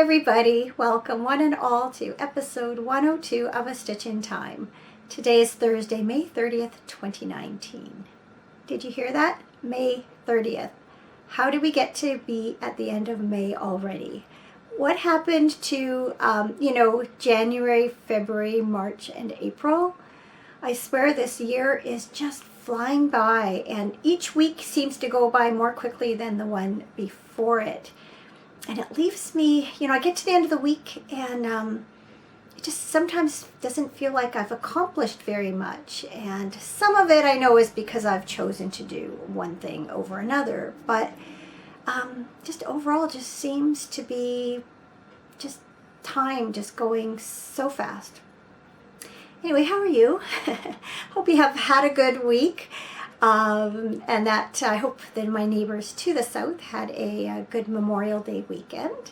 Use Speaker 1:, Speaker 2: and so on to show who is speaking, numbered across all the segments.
Speaker 1: everybody, welcome one and all to episode 102 of A Stitch in Time. Today is Thursday, May 30th, 2019. Did you hear that? May 30th. How did we get to be at the end of May already? What happened to, January, February, March, and April? I swear this year is just flying by, and each week seems to go by more quickly than the one before it. And it leaves me, I get to the end of the week and it just sometimes doesn't feel like I've accomplished very much. And some of it I know is because I've chosen to do one thing over another. But just overall just seems to be just time just going so fast. Anyway, how are you? Hope you have had a good week. And that I hope that my neighbors to the south had a good Memorial Day weekend.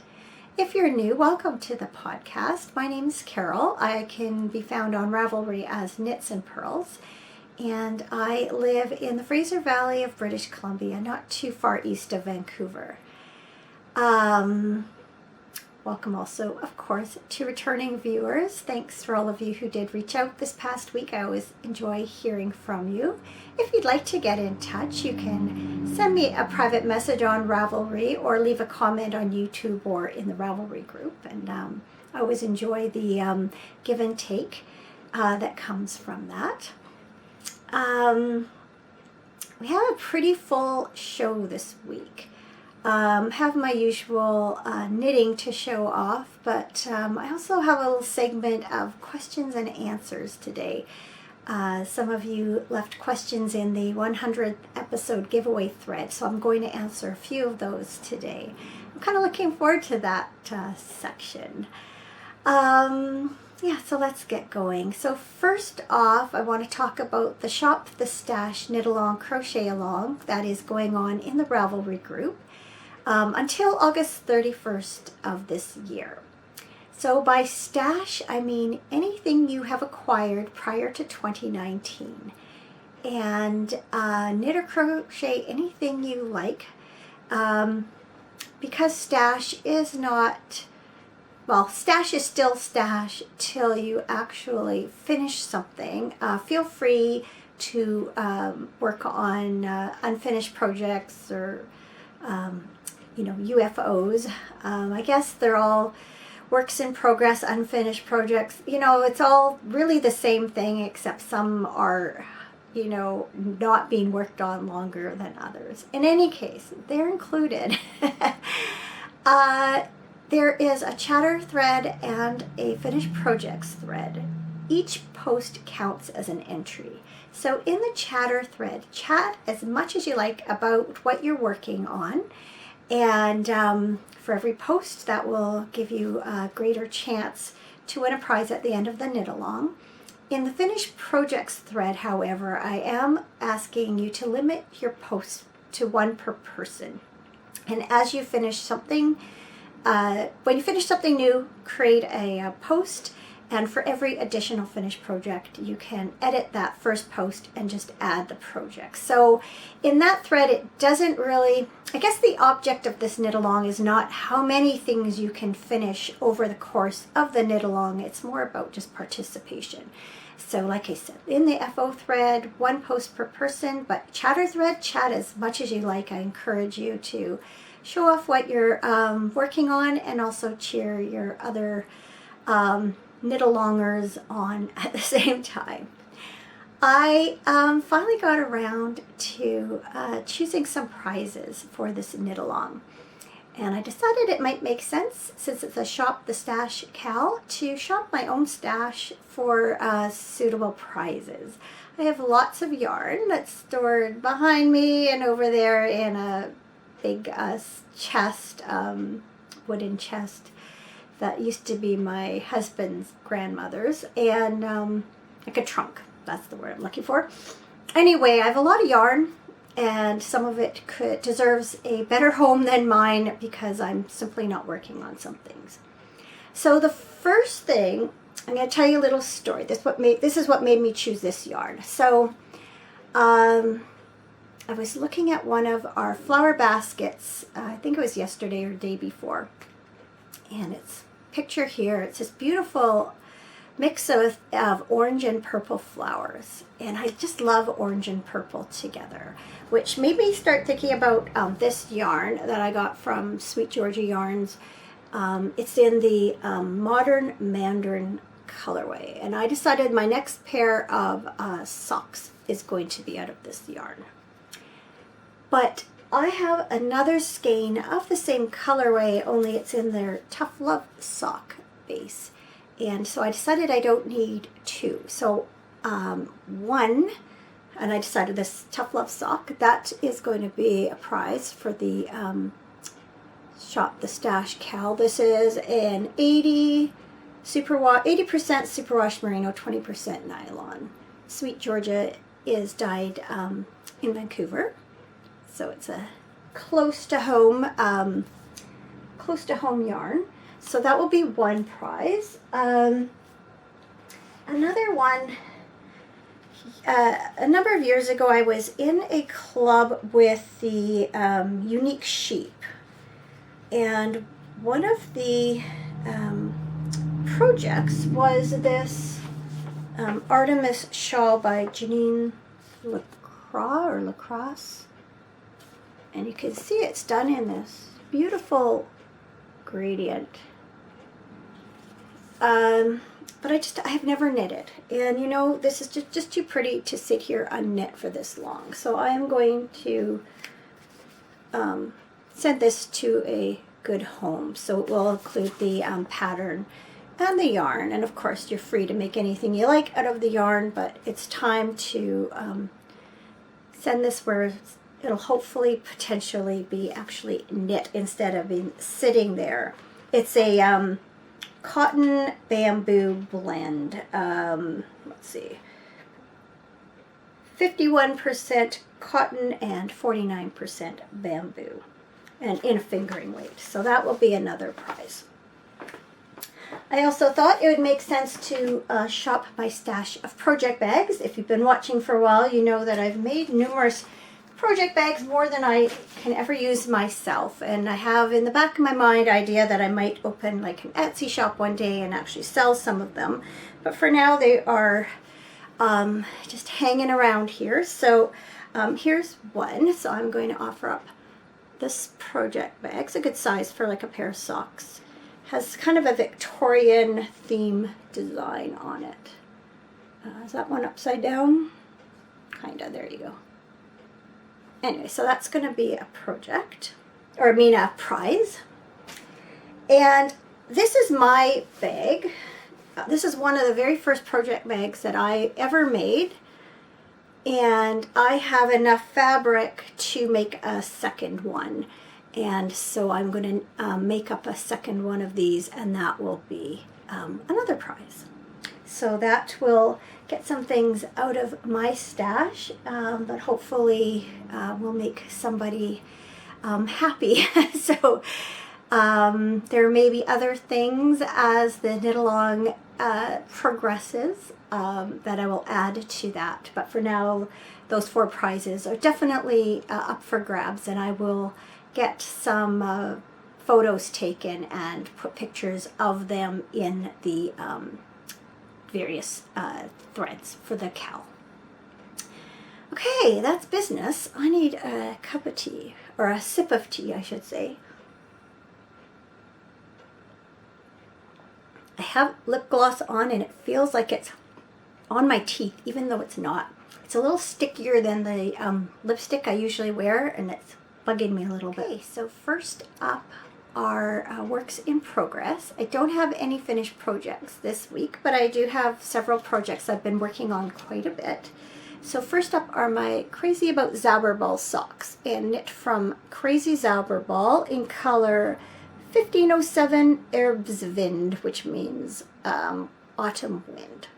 Speaker 1: If you're new, welcome to the podcast. My name's Carol. I can be found on Ravelry as Knitsnpurls, and I live in the Fraser Valley of British Columbia, not too far east of Vancouver. Welcome also, of course, to returning viewers. Thanks for all of you who did reach out this past week. I always enjoy hearing from you. If you'd like to get in touch, you can send me a private message on Ravelry or leave a comment on YouTube or in the Ravelry group. And I always enjoy the give and take that comes from that. We have a pretty full show this week. Have my usual knitting to show off, but I also have a little segment of questions and answers today. Some of you left questions in the 100th episode giveaway thread, so I'm going to answer a few of those today. I'm kind of looking forward to that section. So let's get going. So first off, I want to talk about the Shop the Stash Knit Along Crochet Along that is going on in the Ravelry group. Until August 31st of this year. So by stash, I mean anything you have acquired prior to 2019. And knit or crochet anything you like. Because stash is stash is still stash till you actually finish something. Feel free to work on unfinished projects or UFOs. I guess they're all works in progress, unfinished projects. It's all really the same thing, except some are, not being worked on longer than others. In any case, they're included. There is a chatter thread and a finished projects thread. Each post counts as an entry. So in the chatter thread, chat as much as you like about what you're working on. And for every post, that will give you a greater chance to win a prize at the end of the knit along. In the finished projects thread, however, I am asking you to limit your posts to one per person. And as you finish something, when you finish something new, create a post. And for every additional finished project, you can edit that first post and just add the project. So in that thread, it doesn't really, I guess the object of this knit along is not how many things you can finish over the course of the knit along. It's more about just participation. So like I said, in the FO thread, one post per person, but chatter thread, chat as much as you like. I encourage you to show off what you're working on and also cheer your other knit-alongers on at the same time. I finally got around to choosing some prizes for this knit-along. And I decided it might make sense, since it's a Shop the Stash Cal, to shop my own stash for suitable prizes. I have lots of yarn that's stored behind me and over there in a big chest, wooden chest, that used to be my husband's grandmother's, and like a trunk. That's the word I'm looking for. Anyway, I have a lot of yarn, and some of it deserves a better home than mine because I'm simply not working on some things. So the first thing, I'm going to tell you a little story. This is what made me choose this yarn. So I was looking at one of our flower baskets, I think it was yesterday or the day before. and it's picture here. It's this beautiful mix of orange and purple flowers, and I just love orange and purple together, which made me start thinking about this yarn that I got from Sweet Georgia Yarns. It's in the Modern Mandarin colorway, and I decided my next pair of socks is going to be out of this yarn. But I have another skein of the same colorway, only it's in their Tough Love sock base. And so I decided I don't need two. So one, and I decided this Tough Love sock, that is going to be a prize for the Shop the Stash Cal. This is an 80% superwash merino, 20% nylon. Sweet Georgia is dyed in Vancouver. So it's a close to home yarn. So that will be one prize. Another one, a number of years ago, I was in a club with the Unique Sheep. And one of the projects was this Artemis shawl by Janine Lacrosse. And you can see it's done in this beautiful gradient. But I have never knitted, and you know, this is just too pretty to sit here unknit for this long. So I am going to send this to a good home. So it will include the pattern and the yarn, and of course you're free to make anything you like out of the yarn, but it's time to send this where it'll hopefully potentially be actually knit instead of being sitting there. It's a cotton bamboo blend. Let's see, 51% cotton and 49% bamboo, and in a fingering weight. So that will be another prize. I also thought it would make sense to shop my stash of project bags. If you've been watching for a while, you know that I've made numerous project bags, more than I can ever use myself, and I have in the back of my mind idea that I might open like an Etsy shop one day and actually sell some of them, but for now they are just hanging around here. So here's one. So I'm going to offer up this project bag. It's a good size for like a pair of socks. Has kind of a Victorian theme design on it. Is that one upside down? Kinda, there you go. Anyway, so that's going to be a project, or I mean a prize. And this is my bag. This is one of the very first project bags that I ever made. And I have enough fabric to make a second one. And so I'm going to make up a second one of these, and that will be another prize. So that will get some things out of my stash, but hopefully will make somebody happy. So there may be other things as the knit along progresses that I will add to that. But for now, those 4 prizes are definitely up for grabs, and I will get some photos taken and put pictures of them in the various threads for the cowl. Okay, that's business. I need a cup of tea, or a sip of tea, I should say. I have lip gloss on, and it feels like it's on my teeth, even though it's not. It's a little stickier than the lipstick I usually wear, and it's bugging me a little bit. Okay, so first up are works in progress. I don't have any finished projects this week, but I do have several projects I've been working on quite a bit. So first up are my Crazy About Zauberball socks, and knit from Crazy Zauberball in color 1507 Herbstwind, which means autumn wind.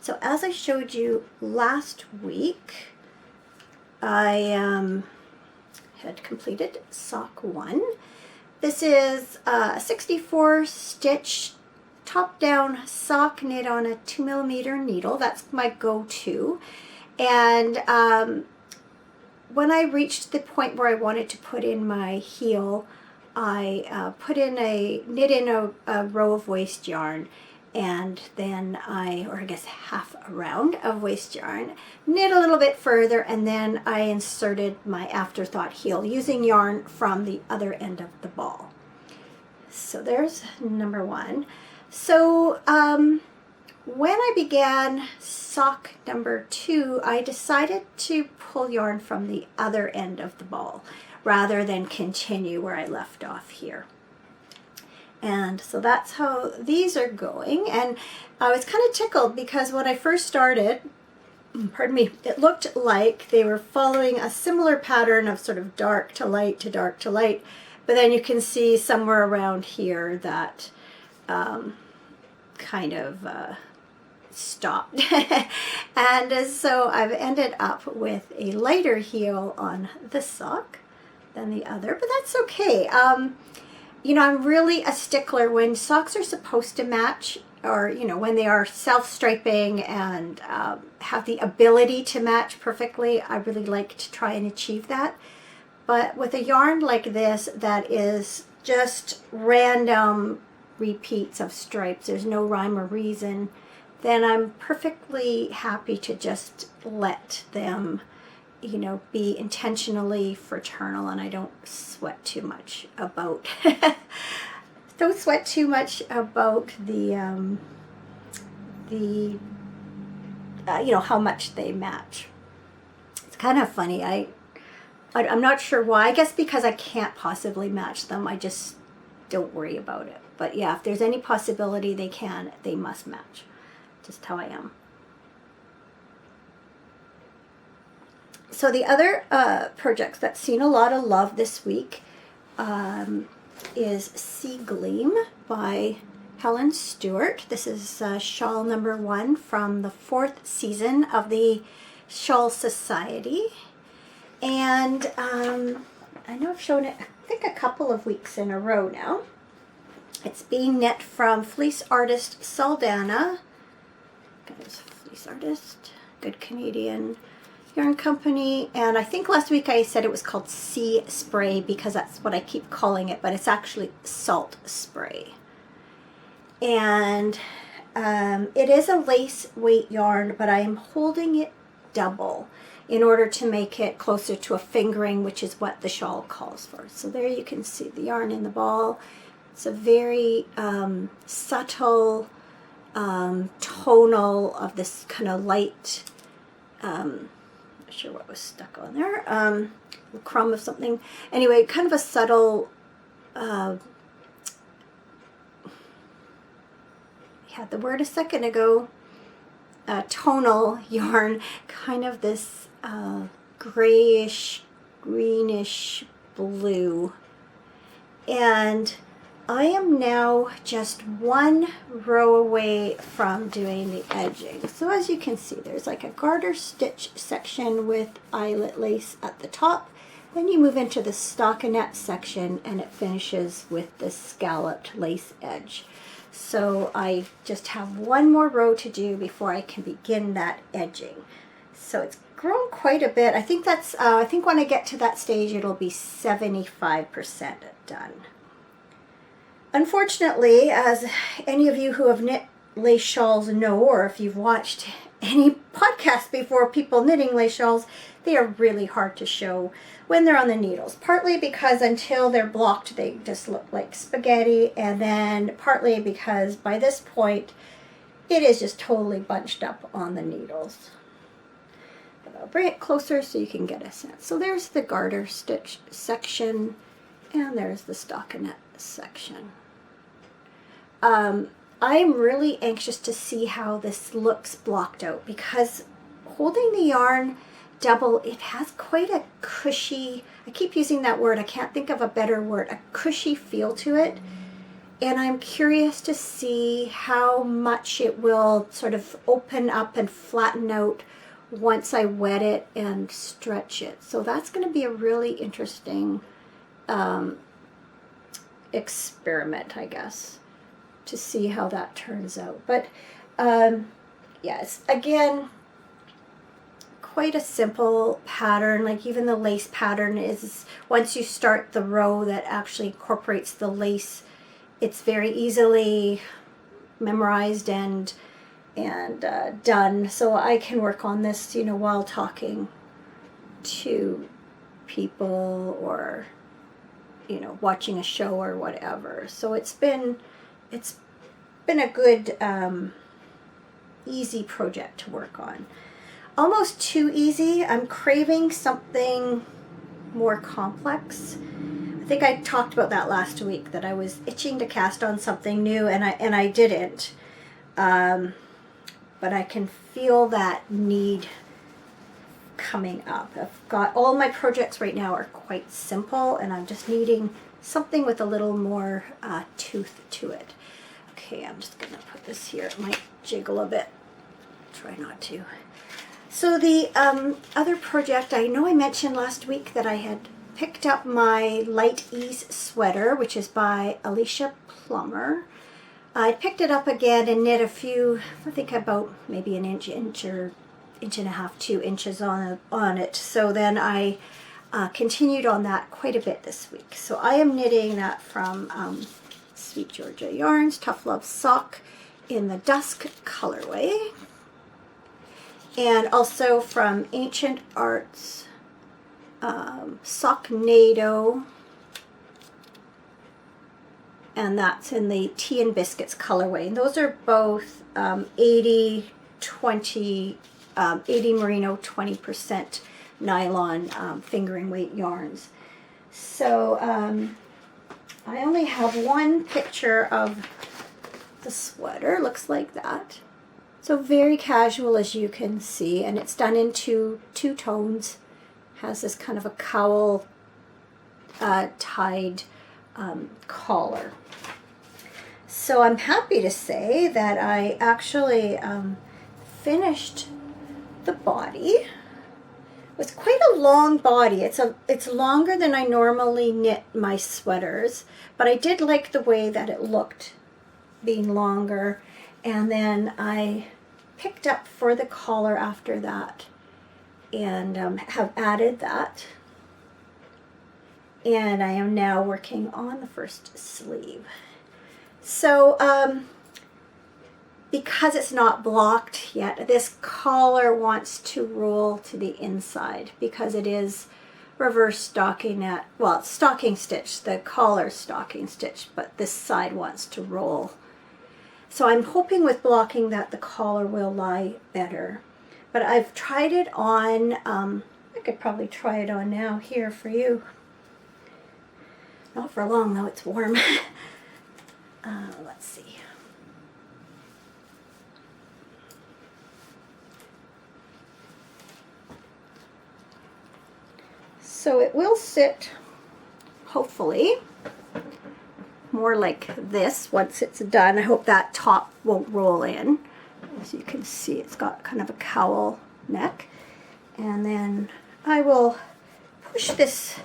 Speaker 1: So as I showed you last week, I had completed sock 1. This is a 64 stitch top down sock knit on a 2mm needle. That's my go-to. And when I reached the point where I wanted to put in my heel, I knit in a row of waste yarn, and then or I guess half a round of waste yarn, knit a little bit further, and then I inserted my afterthought heel using yarn from the other end of the ball. So there's number one. So when I began sock number 2, I decided to pull yarn from the other end of the ball rather than continue where I left off here. And so that's how these are going. And I was kind of tickled because when I first started, pardon me, it looked like they were following a similar pattern of sort of dark to light to dark to light. But then you can see somewhere around here that kind of stopped. And so I've ended up with a lighter heel on this sock than the other, but that's okay. You know, I'm really a stickler when socks are supposed to match, or, you know, when they are self-striping and have the ability to match perfectly. I really like to try and achieve that. But with a yarn like this that is just random repeats of stripes, there's no rhyme or reason, then I'm perfectly happy to just let them, you know, be intentionally fraternal, and I don't sweat too much about the you know, how much they match. It's kind of funny. I'm not sure why. I guess because I can't possibly match them, I just don't worry about it. But yeah, if there's any possibility they must match. Just how I am. So the other projects that's seen a lot of love this week is Sea Gleam by Helen Stewart. This is shawl number 1 from the 4th season of the Shawl Society. And I know I've shown it, I think, a couple of weeks in a row now. It's being knit from fleece artist Saldana. Guys, fleece artist, good Canadian yarn company. And I think last week I said it was called Sea Spray because that's what I keep calling it, but it's actually Salt Spray. And it is a lace weight yarn, but I am holding it double in order to make it closer to a fingering, which is what the shawl calls for. So there you can see the yarn in the ball. It's a very subtle tonal of this kind of light, not sure what was stuck on there, a crumb of something. Anyway, kind of a subtle, had the word a second ago, tonal yarn, kind of this grayish, greenish blue. And I am now just 1 row away from doing the edging. So as you can see, there's like a garter stitch section with eyelet lace at the top. Then you move into the stockinette section and it finishes with this scalloped lace edge. So I just have 1 more row to do before I can begin that edging. So it's grown quite a bit. I think that's, I think when I get to that stage, it'll be 75% done. Unfortunately, as any of you who have knit lace shawls know, or if you've watched any podcast before people knitting lace shawls, they are really hard to show when they're on the needles. Partly because until they're blocked, they just look like spaghetti, and then partly because by this point, it is just totally bunched up on the needles. But I'll bring it closer so you can get a sense. So there's the garter stitch section, and there's the stockinette section. I'm really anxious to see how this looks blocked out, because holding the yarn double, it has quite a cushy, I keep using that word, I can't think of a better word, a cushy feel to it. And I'm curious to see how much it will sort of open up and flatten out once I wet it and stretch it. So that's going to be a really interesting experiment, I guess, to see how that turns out. But yes, again, quite a simple pattern. Like even the lace pattern is, once you start the row that actually incorporates the lace, it's very easily memorized and done. So I can work on this, you know, while talking to people or, you know, watching a show or whatever. So it's been a good easy project to work on. Almost too easy. I'm craving something more complex. I think I talked about that last week, that I was itching to cast on something new, and I didn't. But I can feel that need coming up. I've got all my projects right now are quite simple, and I'm just needing something with a little more tooth to it. Okay, I'm just gonna put this here. It might jiggle a bit. Try not to. So the other project, I know I mentioned last week that I had picked up my Light Ease sweater, which is by Alicia Plummer. I picked it up again and knit a few, I think about maybe an inch or inch and a half, 2 inches on it. So then I continued on that quite a bit this week. So I am knitting that from Sweet Georgia Yarns, Tough Love Sock in the Dusk colorway. And also from Ancient Arts, Socknado, and that's in the Tea and Biscuits colorway. And those are both 80 merino, 20% nylon fingering weight yarns. So I only have one picture of the sweater. Looks like that. So very casual, as you can see, and it's done in two tones. Has this kind of a cowl tied collar. So I'm happy to say that I actually finished the body. It was quite a long body. It's longer than I normally knit my sweaters, but I did like the way that it looked being longer. And then I picked up for the collar after that and have added that. And I am now working on the first sleeve. So because it's not blocked yet, this collar wants to roll to the inside because it is reverse stockinette. Well, it's stocking stitch. The collar's stocking stitch, but this side wants to roll. So I'm hoping with blocking that the collar will lie better. But I've tried it on, I could probably try it on now here for you. Not for long though, it's warm. Let's see. So it will sit, hopefully, more like this once it's done. I hope that top won't roll in. As you can see, it's got kind of a cowl neck. And then I will push this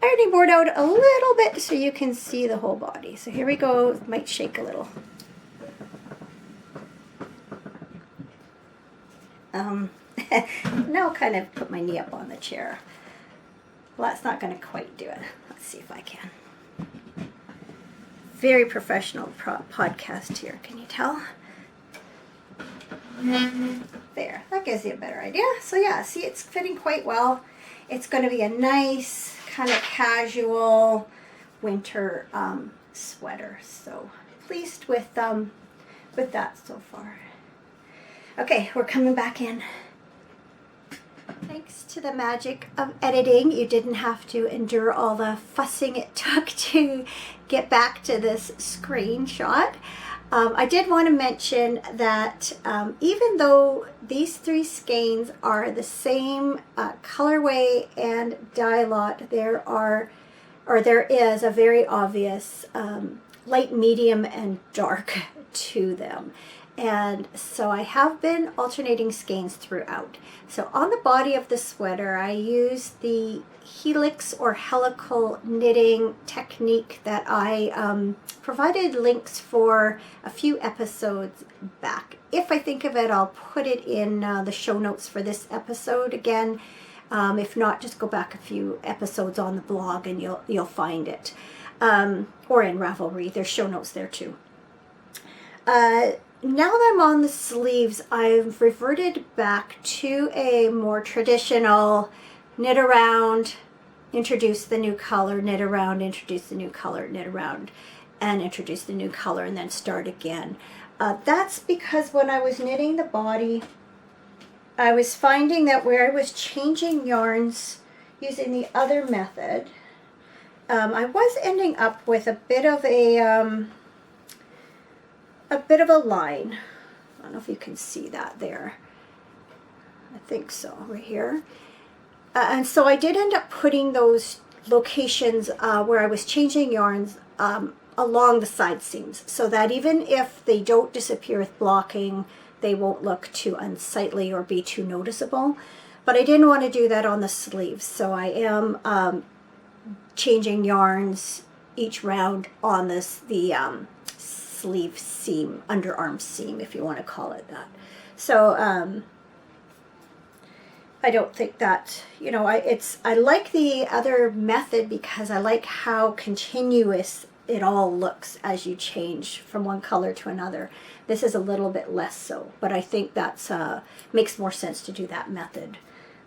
Speaker 1: ironing board out a little bit so you can see the whole body. So here we go. It might shake a little. Now I'll kind of put my knee up on the chair. Well, that's not going to quite do it. Let's see if I can. Very professional podcast here. Can you tell? There. That gives you a better idea. So yeah, see, it's fitting quite well. It's going to be a nice kind of casual winter sweater. So pleased with that so far. Okay, we're coming back in. Thanks to the magic of editing, you didn't have to endure all the fussing it took to get back to this screenshot. I did want to mention that even though these 3 skeins are the same colorway and dye lot, there is a very obvious light, medium, and dark to them. And so I have been alternating skeins throughout. So on the body of the sweater, I use the helix or helical knitting technique that I provided links for a few episodes back if I think of it, I'll put it in the show notes for this episode again. If not, just go back a few episodes on the blog and you'll find it. Or in Ravelry, there's show notes there too. Now that I'm on the sleeves, I've reverted back to a more traditional knit around, introduce the new color, knit around, introduce the new color, knit around, and introduce the new color, and then start again. That's because when I was knitting the body, I was finding that where I was changing yarns using the other method, I was ending up with a bit of a line. I don't know if you can see that there. I think so, right here. And so I did end up putting those locations where I was changing yarns along the side seams, so that even if they don't disappear with blocking, they won't look too unsightly or be too noticeable. But I didn't want to do that on the sleeves, so I am changing yarns each round on the sleeve seam, underarm seam, if you want to call it that. So I don't think that, you know, I like the other method because I like how continuous it all looks as you change from one color to another. This is a little bit less so, but I think that's makes more sense to do that method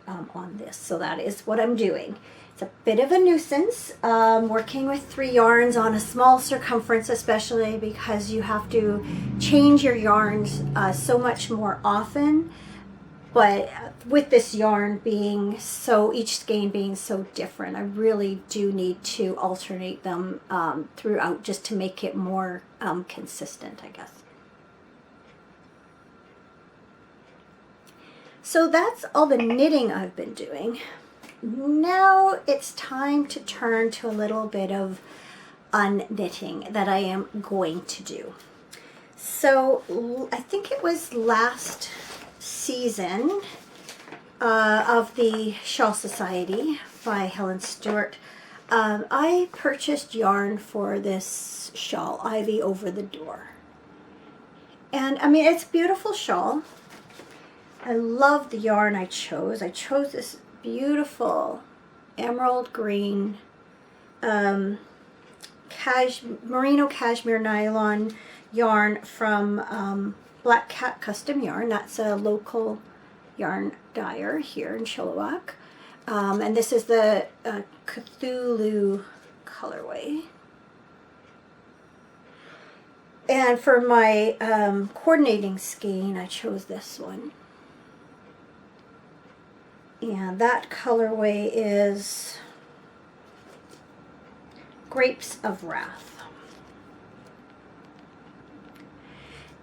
Speaker 1: on this. So that is what I'm doing. It's a bit of a nuisance working with 3 yarns on a small circumference, especially because you have to change your yarns so much more often. But with this yarn being so, each skein being so different, I really do need to alternate them throughout just to make it more consistent, I guess. So that's all the knitting I've been doing. Now it's time to turn to a little bit of unknitting that I am going to do. So I think it was last season of the Shawl Society by Helen Stewart. I purchased yarn for this shawl, Ivy Over the Door. And I mean, it's a beautiful shawl. I love the yarn I chose. I chose this beautiful emerald green merino cashmere nylon yarn from Black Cat Custom Yarn. That's a local yarn dyer here in Chilliwack. And this is the Cthulhu colorway. And for my coordinating skein, I chose this one. And that colorway is Grapes of Wrath.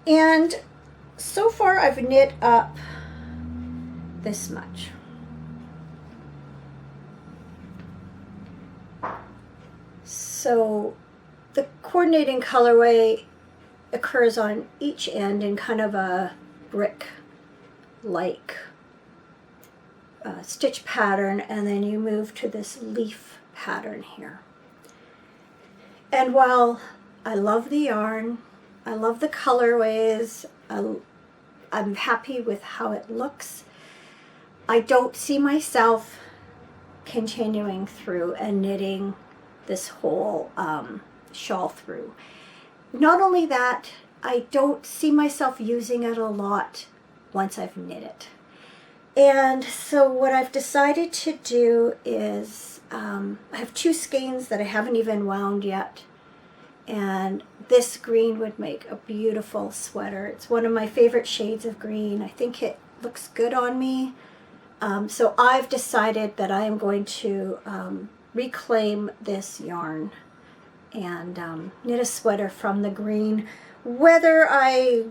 Speaker 1: And so far I've knit up this much. So the coordinating colorway occurs on each end in kind of a brick-like stitch pattern, and then you move to this leaf pattern here. And while I love the yarn, I love the colorways, I'm happy with how it looks, I don't see myself continuing through and knitting this whole shawl through. Not only that, I don't see myself using it a lot once I've knit it. And so what I've decided to do is, I have 2 skeins that I haven't even wound yet, and this green would make a beautiful sweater. It's one of my favorite shades of green. I think it looks good on me. So I've decided that I am going to reclaim this yarn and knit a sweater from the green. Whether I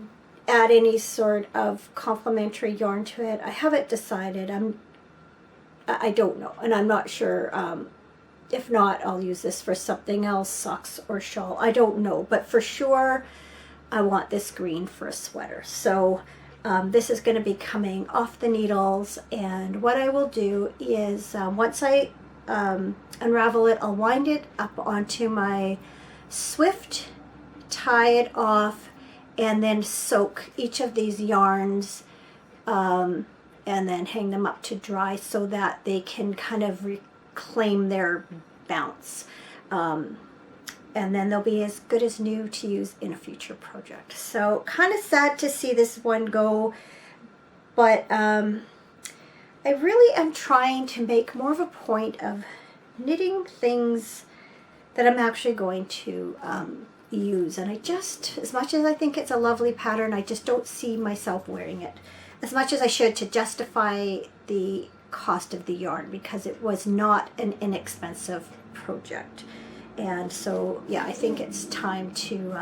Speaker 1: add any sort of complementary yarn to it, I haven't decided. I don't know, and I'm not sure. If not, I'll use this for something else, socks or shawl. I don't know, but for sure I want this green for a sweater. So this is going to be coming off the needles, and what I will do is once I unravel it, I'll wind it up onto my Swift, tie it off, and then soak each of these yarns and then hang them up to dry so that they can kind of reclaim their bounce. And then they'll be as good as new to use in a future project. So kind of sad to see this one go, but I really am trying to make more of a point of knitting things that I'm actually going to use. And I just, as much as I think it's a lovely pattern, I just don't see myself wearing it as much as I should to justify the cost of the yarn, because it was not an inexpensive project. And so, yeah, I think it's time to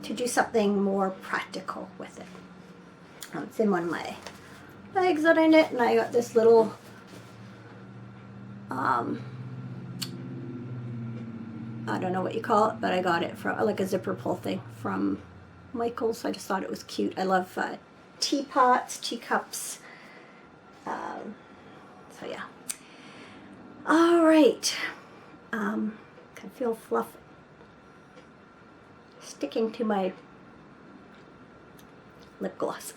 Speaker 1: do something more practical with it. It's in one of my bags that I knit, and I got this little I don't know what you call it, but I got it from like a zipper pull thing from Michael's. I just thought it was cute. I love teapots, teacups. So yeah. All right. Can feel fluff sticking to my lip gloss.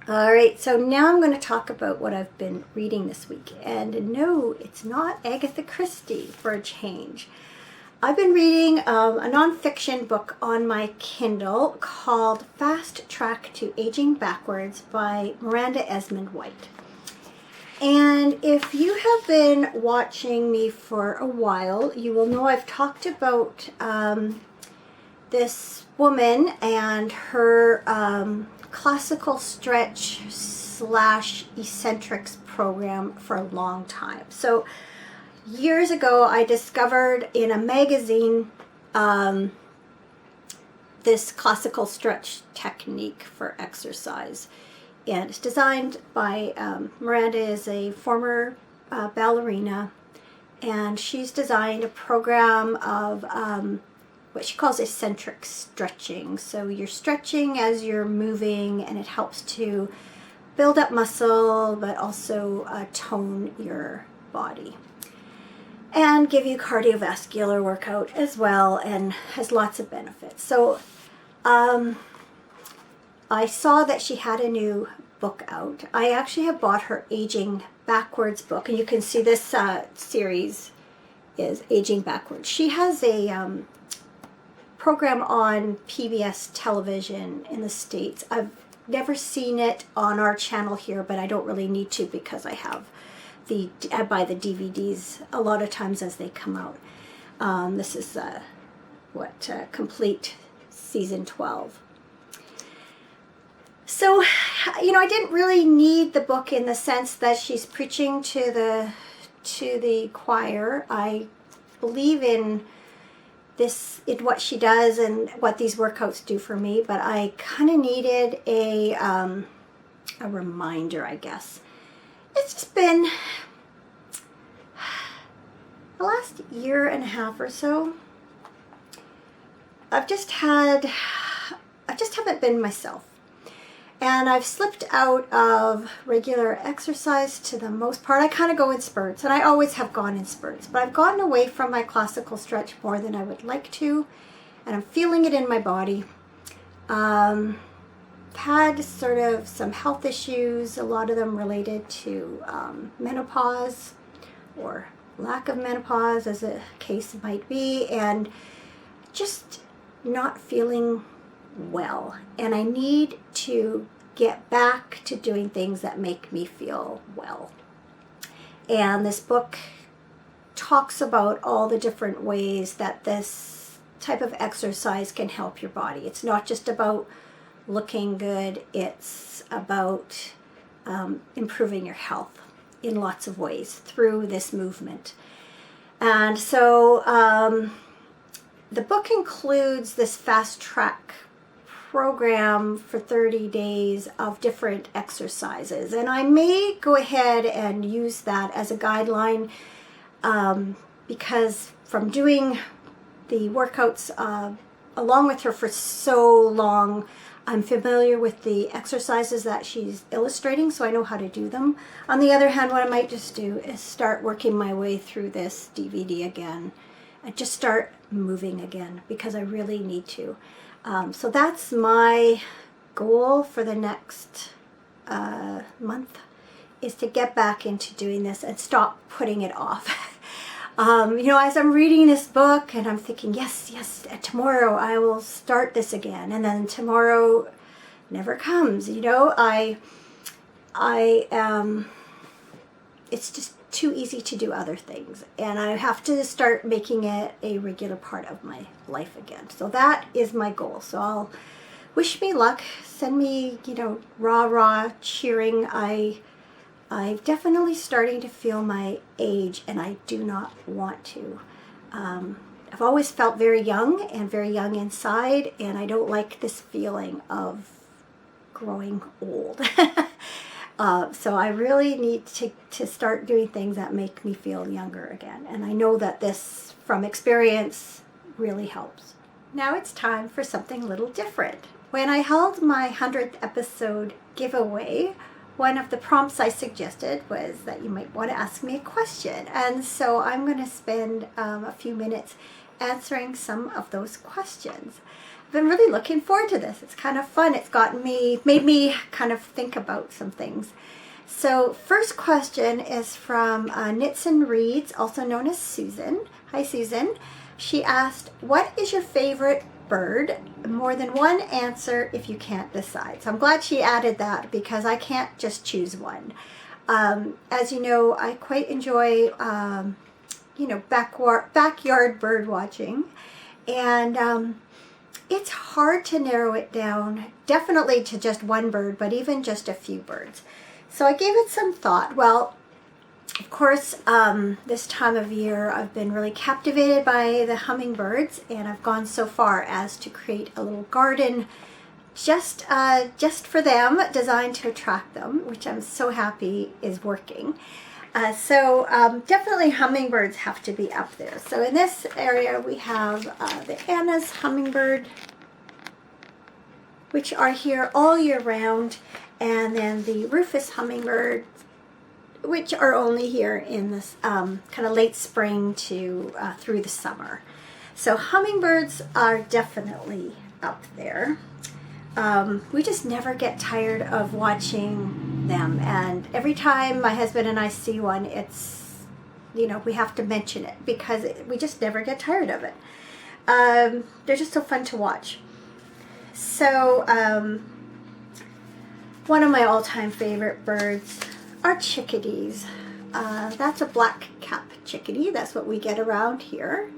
Speaker 1: All right, so now I'm going to talk about what I've been reading this week. And no, it's not Agatha Christie for a change. I've been reading a nonfiction book on my Kindle called Fast Track to Aging Backwards by Miranda Esmond White. And if you have been watching me for a while, you will know I've talked about this woman and her classical stretch / eccentrics program for a long time. So years ago, I discovered in a magazine this classical stretch technique for exercise. And it's designed by Miranda, is a former ballerina, and she's designed a program of what she calls eccentric stretching. So you're stretching as you're moving, and it helps to build up muscle, but also tone your body. And give you cardiovascular workout as well, and has lots of benefits. So I saw that she had a new book out. I actually have bought her Aging Backwards book, and you can see this series is Aging Backwards. She has a program on PBS television in the States. I've never seen it on our channel here, but I don't really need to because I buy the DVDs a lot of times as they come out. This is complete season 12. So, I didn't really need the book in the sense that she's preaching to the choir. I believe in what she does and what these workouts do for me, but I kind of needed a reminder, I guess. It's just been the last year and a half or so. I just haven't been myself. And I've slipped out of regular exercise to the most part. I kind of go in spurts, and I always have gone in spurts. But I've gotten away from my classical stretch more than I would like to, and I'm feeling it in my body. Had sort of some health issues, a lot of them related to menopause or lack of menopause, as a case might be, and just not feeling well, and I need to get back to doing things that make me feel well. And this book talks about all the different ways that this type of exercise can help your body. It's not just about looking good, it's about improving your health in lots of ways through this movement. And so the book includes this fast track program for 30 days of different exercises, and I may go ahead and use that as a guideline because from doing the workouts along with her for so long, I'm familiar with the exercises that she's illustrating, so I know how to do them. On the other hand, what I might just do is start working my way through this DVD again and just start moving again, because I really need to. So that's my goal for the next month, is to get back into doing this and stop putting it off. You know, as I'm reading this book and I'm thinking, yes, tomorrow I will start this again, and then tomorrow never comes. You know, it's just too easy to do other things, and I have to start making it a regular part of my life again. So that is my goal. So I'll wish me luck, send me, you know, rah cheering. I'm definitely starting to feel my age, and I do not want to. I've always felt very young and very young inside, and I don't like this feeling of growing old. So I really need to start doing things that make me feel younger again. And I know that this, from experience, really helps. Now it's time for something a little different. When I held my 100th episode giveaway, one of the prompts I suggested was that you might want to ask me a question. And so I'm going to spend a few minutes answering some of those questions. I've been really looking forward to this. It's kind of fun. It's made me kind of think about some things. So first question is from Knitsnpurls, also known as Susan. Hi, Susan. She asked, what is your favorite bird? More than one answer if you can't decide. So I'm glad she added that, because I can't just choose one. As you know, I quite enjoy, you know, backyard bird watching. And it's hard to narrow it down, definitely to just one bird, but even just a few birds. So I gave it some thought. Well, of course, this time of year, I've been really captivated by the hummingbirds, and I've gone so far as to create a little garden just for them, designed to attract them, which I'm so happy is working. So definitely hummingbirds have to be up there. So in this area we have the Anna's hummingbird, which are here all year round, and then the Rufus hummingbird, which are only here in this kind of late spring to through the summer. So hummingbirds are definitely up there. We just never get tired of watching them, and every time my husband and I see one, it's, you know, we have to mention it, because we just never get tired of it. They're just so fun to watch. So one of my all-time favorite birds are chickadees. That's a black cap chickadee. That's what we get around here.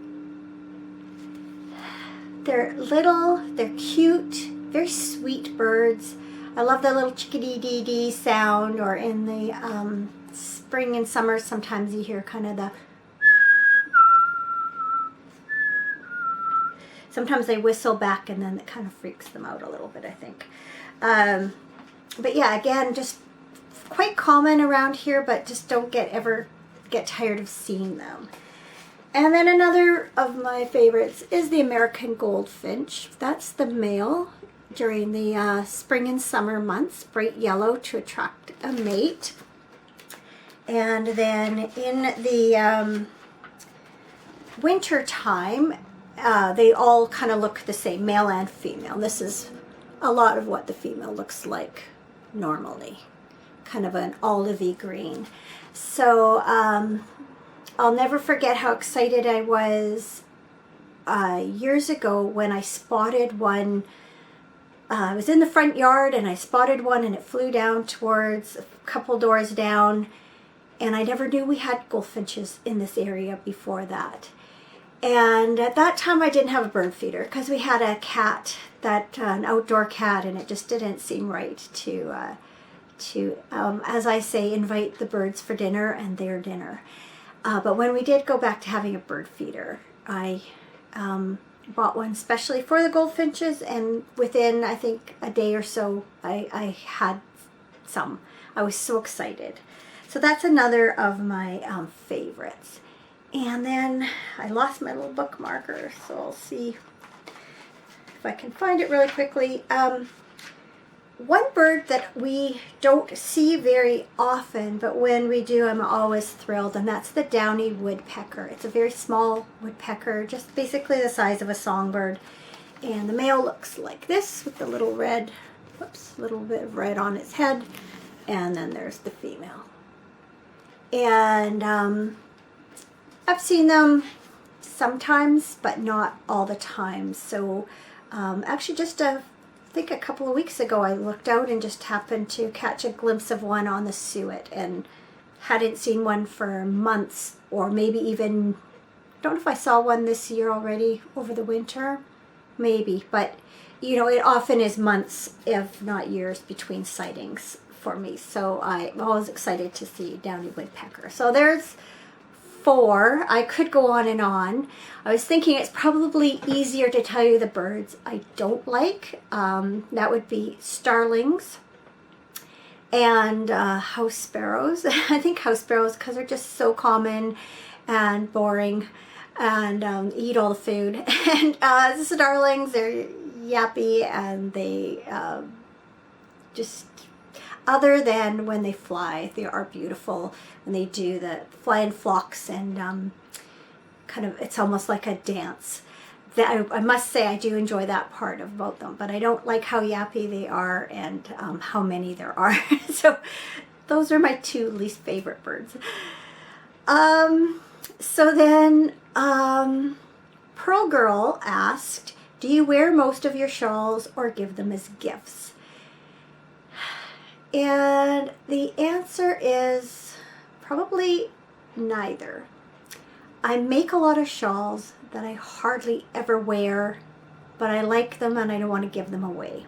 Speaker 1: They're little, they're cute, very sweet birds. I love the little chickadee-dee-dee sound, or in the spring and summer, sometimes you hear kind of the... Sometimes they whistle back, and then it kind of freaks them out a little bit, I think. But yeah, again, just quite common around here, but just don't ever get tired of seeing them. And then another of my favorites is the American goldfinch. That's the male during the spring and summer months, bright yellow to attract a mate. And then in the winter time, they all kind of look the same, male and female. This is a lot of what the female looks like normally, kind of an olivey green. So I'll never forget how excited I was years ago when I spotted one. I was in the front yard and I spotted one, and it flew down towards a couple doors down, and I never knew we had goldfinches in this area before that. And at that time I didn't have a bird feeder, because we had a cat, an outdoor cat, and it just didn't seem right to as I say, invite the birds for dinner and their dinner. But when we did go back to having a bird feeder, I bought one specially for the goldfinches, and within, I think, a day or so, I had some. I was so excited. So that's another of my favorites. And then I lost my little bookmarker, so I'll see if I can find it really quickly. One bird that we don't see very often, but when we do, I'm always thrilled, and that's the downy woodpecker. It's a very small woodpecker, just basically the size of a songbird. And the male looks like this with the little red, whoops, little bit of red on its head. And then there's the female. And I've seen them sometimes, but not all the time. So actually just I think a couple of weeks ago I looked out and just happened to catch a glimpse of one on the suet, and hadn't seen one for months, or maybe even, I don't know if I saw one this year already over the winter, maybe, but you know, it often is months, if not years, between sightings for me. So I'm always excited to see downy woodpecker. So there's 4. I could go on and on. I was thinking it's probably easier to tell you the birds I don't like. That would be starlings and house sparrows. I think house sparrows, because they're just so common and boring and eat all the food. And the starlings, they're yappy, and they just, other than when they fly, they are beautiful. And they do the fly in flocks, and kind of, it's almost like a dance. That I must say, I do enjoy that part about them, but I don't like how yappy they are, and how many there are. So those are my 2 least favorite birds. So then Pearl Girl asked, do you wear most of your shawls or give them as gifts? And the answer is probably neither. I make a lot of shawls that I hardly ever wear, but I like them and I don't want to give them away.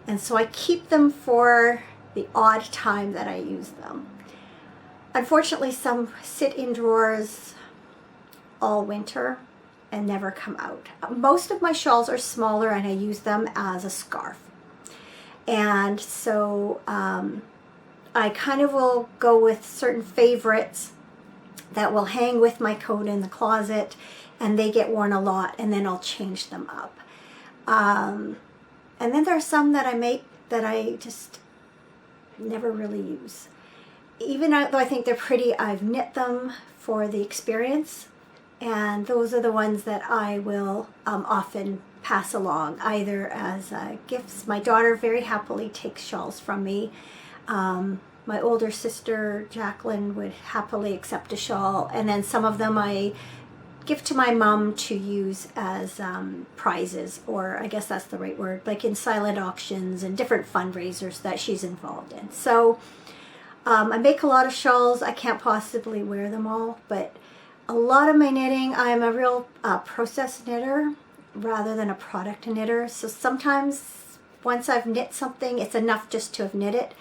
Speaker 1: And so I keep them for the odd time that I use them. Unfortunately, some sit in drawers all winter and never come out. Most of my shawls are smaller, and I use them as a scarf. And so I kind of will go with certain favorites that will hang with my coat in the closet, and they get worn a lot, and then I'll change them up. And then there are some that I make that I just never really use. Even though I think they're pretty, I've knit them for the experience, and those are the ones that I will often pass along, either as gifts. My daughter very happily takes shawls from me. My older sister, Jacqueline, would happily accept a shawl, and then some of them I give to my mom to use as prizes, or I guess that's the right word, like in silent auctions and different fundraisers that she's involved in. So I make a lot of shawls. I can't possibly wear them all, but a lot of my knitting, I'm a real process knitter rather than a product knitter. So sometimes once I've knit something, it's enough just to have knit it.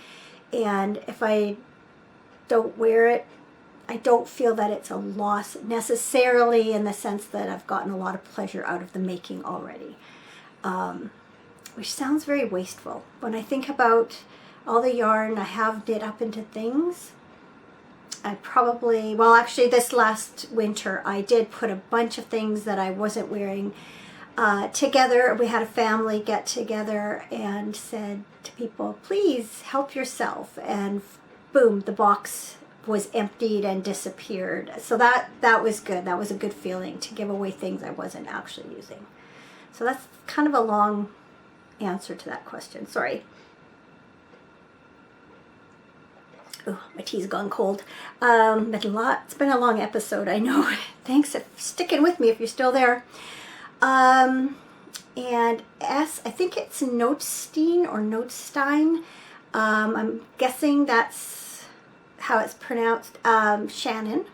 Speaker 1: And if I don't wear it, I don't feel that it's a loss necessarily, in the sense that I've gotten a lot of pleasure out of the making already. Which sounds very wasteful. When I think about all the yarn I have knit up into things, I probably, well actually this last winter I did put a bunch of things that I wasn't wearing together. We had a family get together and said to people, please help yourself, and boom, the box was emptied and disappeared. So that was good. That was a good feeling, to give away things I wasn't actually using. So that's kind of a long answer to that question. Sorry. Oh, my tea's gone cold. It's been a long episode, I know. Thanks for sticking with me if you're still there. And S, I think it's Notstein or Notstein. I'm guessing that's how it's pronounced. Shannon.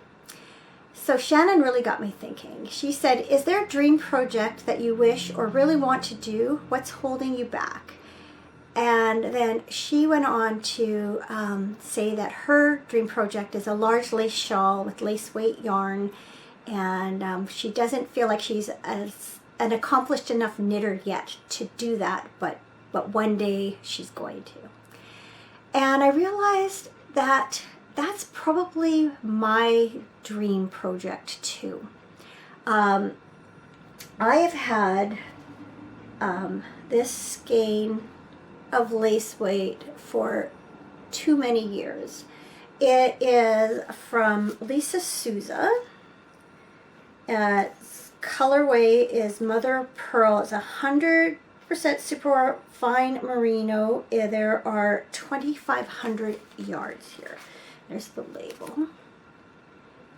Speaker 1: So Shannon really got me thinking. She said, is there a dream project that you wish or really want to do? What's holding you back? And then she went on to say that her dream project is a large lace shawl with lace weight yarn, and she doesn't feel like she's an accomplished enough knitter yet to do that, but one day she's going to. And I realized that that's probably my dream project too. I have had this skein of lace weight for too many years. It is from Lisa Souza. Colorway is Mother of Pearl. It's 100% super fine merino. There are 2,500 yards here. There's the label.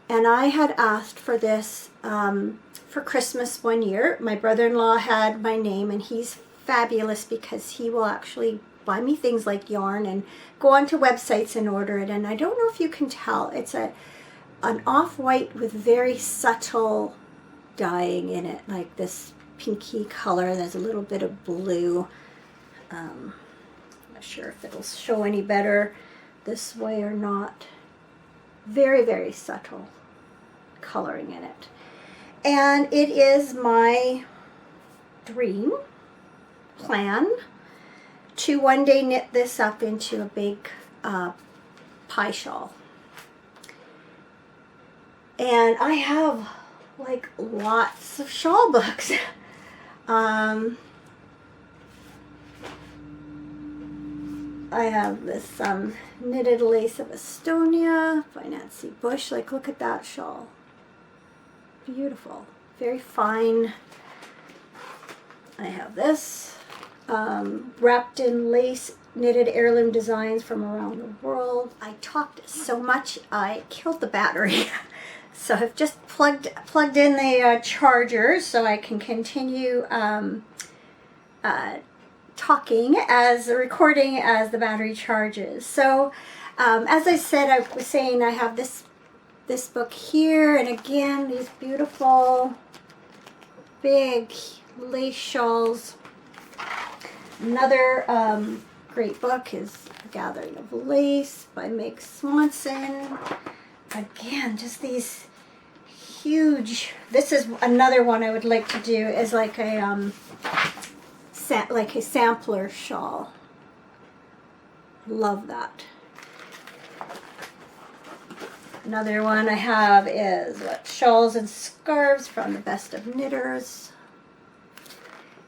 Speaker 1: And I had asked for this for Christmas one year. My brother-in-law had my name, and he's fabulous because he will actually buy me things like yarn and go onto websites and order it. And I don't know if you can tell, it's an off-white with very subtle dyeing in it, like this pinky color. There's a little bit of blue. I'm not sure if it'll show any better this way or not. Very, very subtle coloring in it. And it is my dream plan to one day knit this up into a big pie shawl. And I have like lots of shawl books. I have this Knitted Lace of Estonia by Nancy Bush. Like, look at that shawl. Beautiful. Very fine. I have this wrapped in lace knitted heirloom designs from around the world. I talked so much I killed the battery. So I've just plugged in the charger so I can continue recording as the battery charges. So as I said, I was saying I have this book here, and again, these beautiful big lace shawls. Another great book is A Gathering of Lace by Meg Swanson. Again, just these huge, this is another one I would like to do, is like a sampler shawl. Love that. Another one I have is Shawls and Scarves from the Best of Knitters.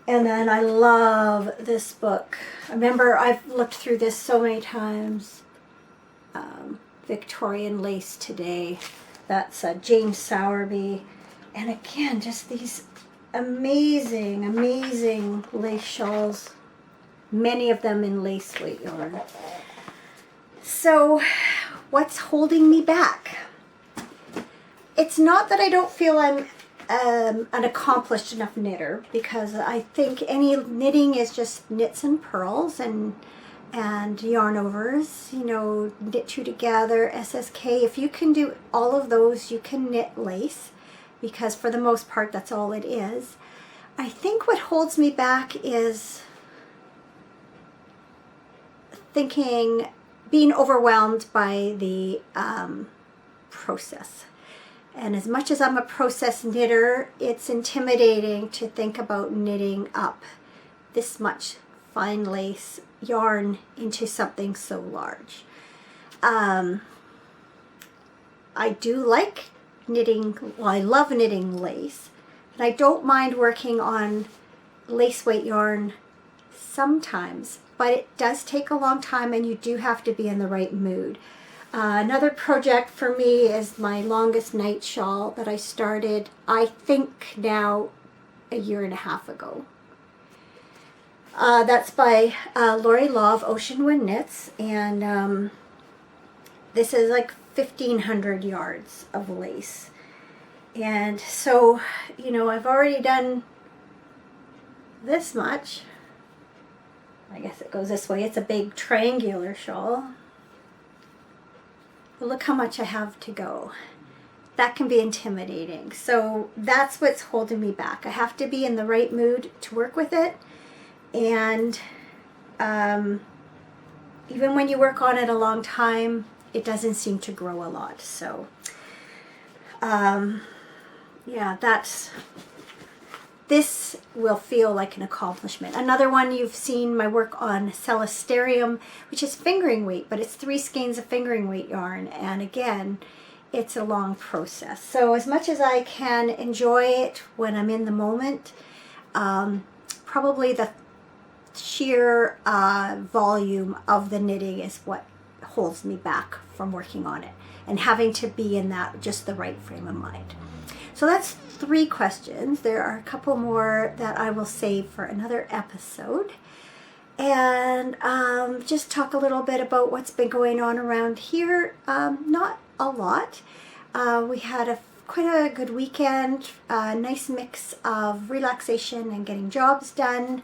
Speaker 1: And then I love this book. I remember I've looked through this so many times. Victorian Lace Today. That's Jane Sowerby. And again, just these amazing, amazing lace shawls. Many of them in lace weight yarn. So, what's holding me back? It's not that I don't feel I'm an accomplished enough knitter, because I think any knitting is just knits and purls and yarn overs, you know, knit two together, SSK. If you can do all of those, you can knit lace, because for the most part that's all it is. I think what holds me back is being overwhelmed by the process. And as much as I'm a process knitter, it's intimidating to think about knitting up this much fine lace yarn into something so large. I do like knitting, well, I love knitting lace, and I don't mind working on lace weight yarn sometimes, but it does take a long time, and you do have to be in the right mood. Another project for me is my longest night shawl that I started, I think now, a year and a half ago. That's by Lori Law of Ocean Wind Knits, and this is like 1,500 yards of lace. And so, you know, I've already done this much. I guess it goes this way. It's a big triangular shawl. But look how much I have to go. That can be intimidating. So that's what's holding me back. I have to be in the right mood to work with it. And even when you work on it a long time, it doesn't seem to grow a lot. So yeah, this will feel like an accomplishment. Another one, you've seen my work on Celisterium, which is fingering weight, but it's 3 skeins of fingering weight yarn. And again, it's a long process. So as much as I can enjoy it when I'm in the moment, probably the sheer volume of the knitting is what holds me back from working on it and having to be in that just the right frame of mind. So that's 3 questions. There are a couple more that I will save for another episode, and just talk a little bit about what's been going on around here. Not a lot. We had quite a good weekend, a nice mix of relaxation and getting jobs done.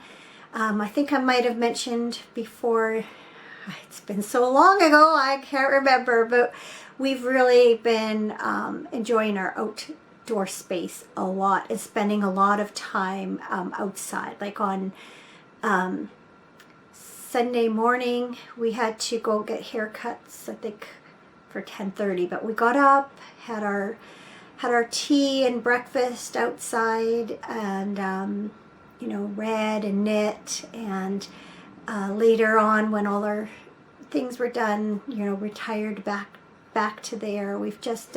Speaker 1: I think I might have mentioned before, it's been so long ago I can't remember, but we've really been enjoying our outdoor space a lot and spending a lot of time outside. Like on Sunday morning we had to go get haircuts, I think for 10:30, but we got up, had our tea and breakfast outside, and read and knit, and later on when all our things were done, retired back to there. We've just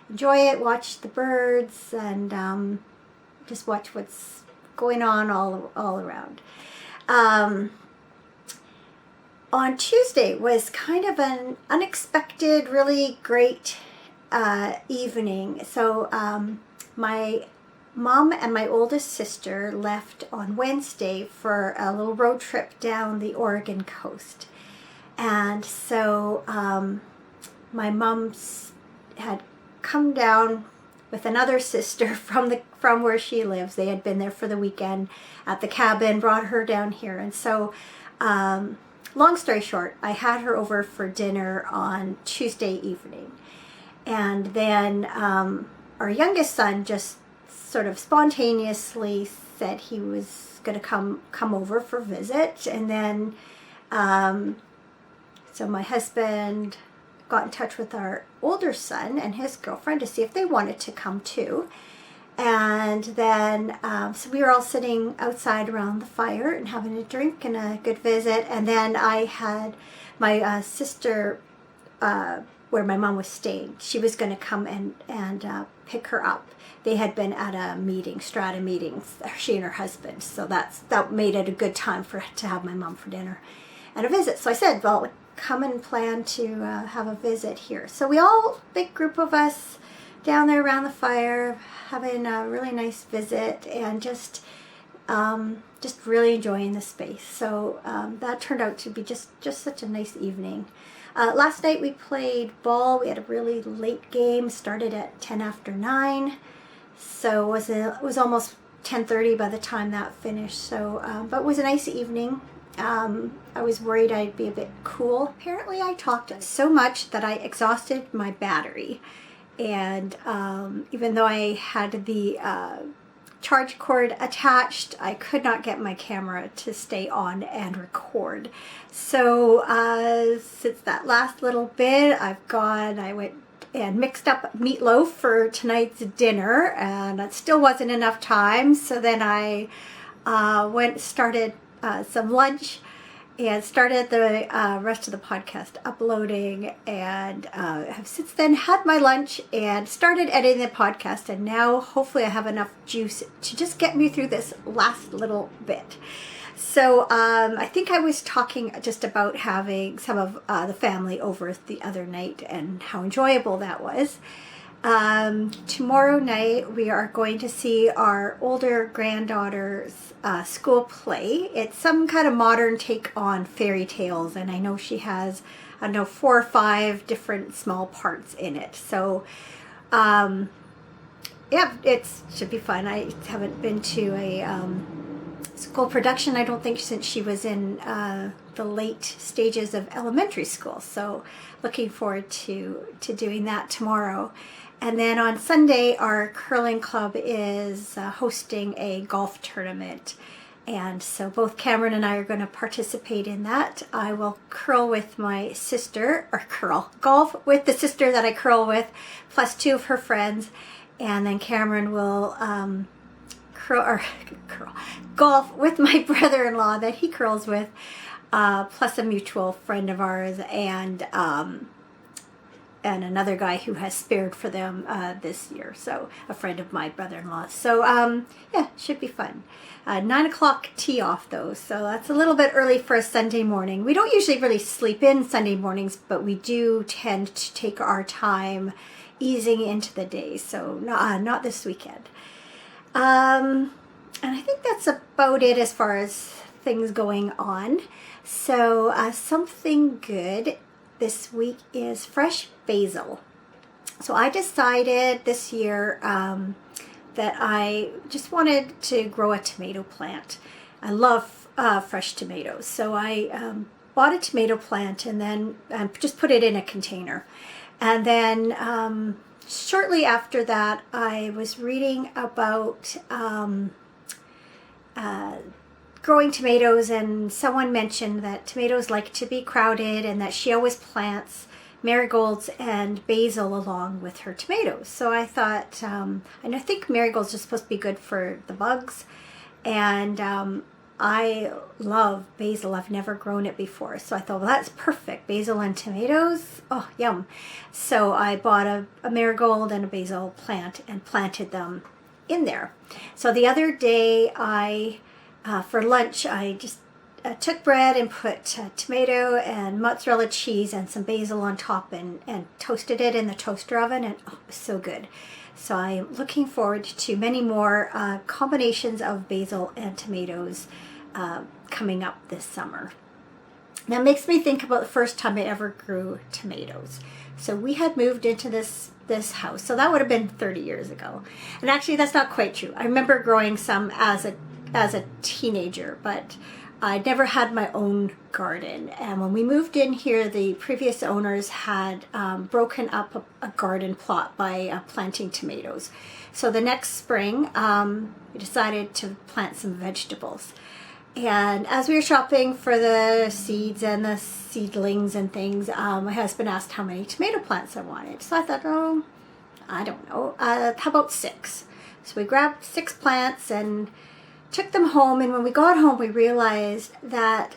Speaker 1: enjoy it, watch the birds, and just watch what's going on all around. On Tuesday was kind of an unexpected, really great evening. So my mom and my oldest sister left on Wednesday for a little road trip down the Oregon coast. And so my mom had come down with another sister from where she lives. They had been there for the weekend at the cabin, brought her down here. And so long story short, I had her over for dinner on Tuesday evening. And then our youngest son just sort of spontaneously said he was going to come over for a visit. And then so my husband got in touch with our older son and his girlfriend to see if they wanted to come too. And then so we were all sitting outside around the fire and having a drink and a good visit. And then I had my sister, where my mom was staying, she was going to come and pick her up. They had been at a meeting, strata meetings, she and her husband. So that made it a good time to have my mom for dinner and a visit. So I said, well, come and plan to have a visit here. So we all, big group of us, down there around the fire, having a really nice visit and just really enjoying the space. So that turned out to be just such a nice evening. Last night we played ball. We had a really late game, started at 10 after 9. So it was almost 10:30 by the time that finished. So, but it was a nice evening. I was worried I'd be a bit cool. Apparently I talked so much that I exhausted my battery. And even though I had the charge cord attached, I could not get my camera to stay on and record. So since that last little bit, I went and mixed up meatloaf for tonight's dinner, and that still wasn't enough time. So then I started some lunch and started the rest of the podcast uploading, and have since then had my lunch and started editing the podcast, and now hopefully I have enough juice to just get me through this last little bit. So I think I was talking just about having some of the family over the other night and how enjoyable that was. Tomorrow night we are going to see our older granddaughter's school play. It's some kind of modern take on fairy tales, and I know she has 4 or 5 different small parts in it. So yeah, it should be fun. I haven't been to a school production, I don't think, since she was in the late stages of elementary school. So looking forward to doing that tomorrow. And then on Sunday, our curling club is hosting a golf tournament. And so both Cameron and I are going to participate in that. I will curl with my sister, or golf with the sister that I curl with, plus 2 of her friends. And then Cameron will golf with my brother-in-law that he curls with, plus a mutual friend of ours, and and another guy who has spared for them this year. So a friend of my brother-in-law. So yeah, should be fun. 9 o'clock tee off though, so that's a little bit early for a Sunday morning. We don't usually really sleep in Sunday mornings, but we do tend to take our time easing into the day. So not this weekend. And I think that's about it as far as things going on. So something good this week is fresh basil. So I decided this year that I just wanted to grow a tomato plant. I love fresh tomatoes. So I bought a tomato plant and then just put it in a container. And then shortly after that, I was reading about growing tomatoes, and someone mentioned that tomatoes like to be crowded and that she always plants marigolds and basil along with her tomatoes. So I thought, and I think marigolds are supposed to be good for the bugs, and I love basil. I've never grown it before, so I thought, well, that's perfect. Basil and tomatoes, oh, yum. So I bought a marigold and a basil plant and planted them in there. So the other day, for lunch, I just took bread and put tomato and mozzarella cheese and some basil on top and toasted it in the toaster oven, and oh, it was so good. So I'm looking forward to many more combinations of basil and tomatoes coming up this summer. That makes me think about the first time I ever grew tomatoes. So we had moved into this house, so that would have been 30 years ago. And actually, that's not quite true. I remember growing some as a teenager, but I never had my own garden. And when we moved in here, the previous owners had broken up a garden plot by planting tomatoes. So the next spring, we decided to plant some vegetables. And as we were shopping for the seeds and the seedlings and things, my husband asked how many tomato plants I wanted. So I thought, oh, I don't know, how about 6? So we grabbed 6 plants and took them home, and when we got home we realized that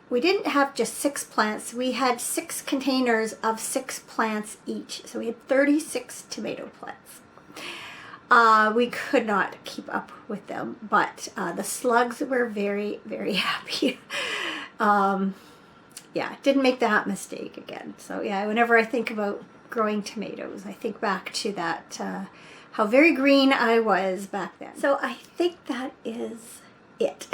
Speaker 1: we didn't have just 6 plants, we had 6 containers of 6 plants each. So we had 36 tomato plants. We could not keep up with them, but the slugs were very, very happy. Yeah, didn't make that mistake again. So yeah, whenever I think about growing tomatoes, I think back to that how very green I was back then. So I think that is it.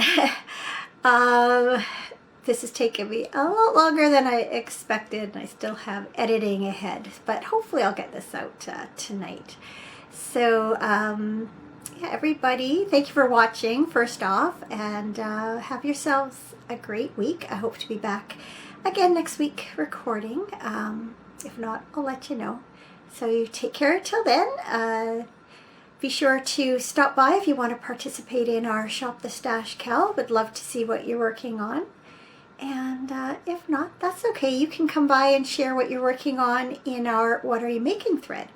Speaker 1: This has taken me a lot longer than I expected, and I still have editing ahead, but hopefully I'll get this out tonight. So yeah, everybody, thank you for watching first off, and have yourselves a great week. I hope to be back again next week recording. If not, I'll let you know. So you take care till then. Be sure to stop by if you want to participate in our Shop the Stash Cal. Would love to see what you're working on. And if not, that's okay. You can come by and share what you're working on in our What Are You Making thread.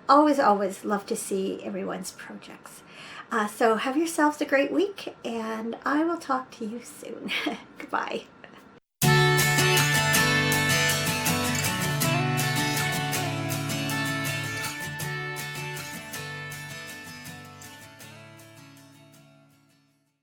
Speaker 1: Always love to see everyone's projects. So have yourselves a great week, and I will talk to you soon. Goodbye.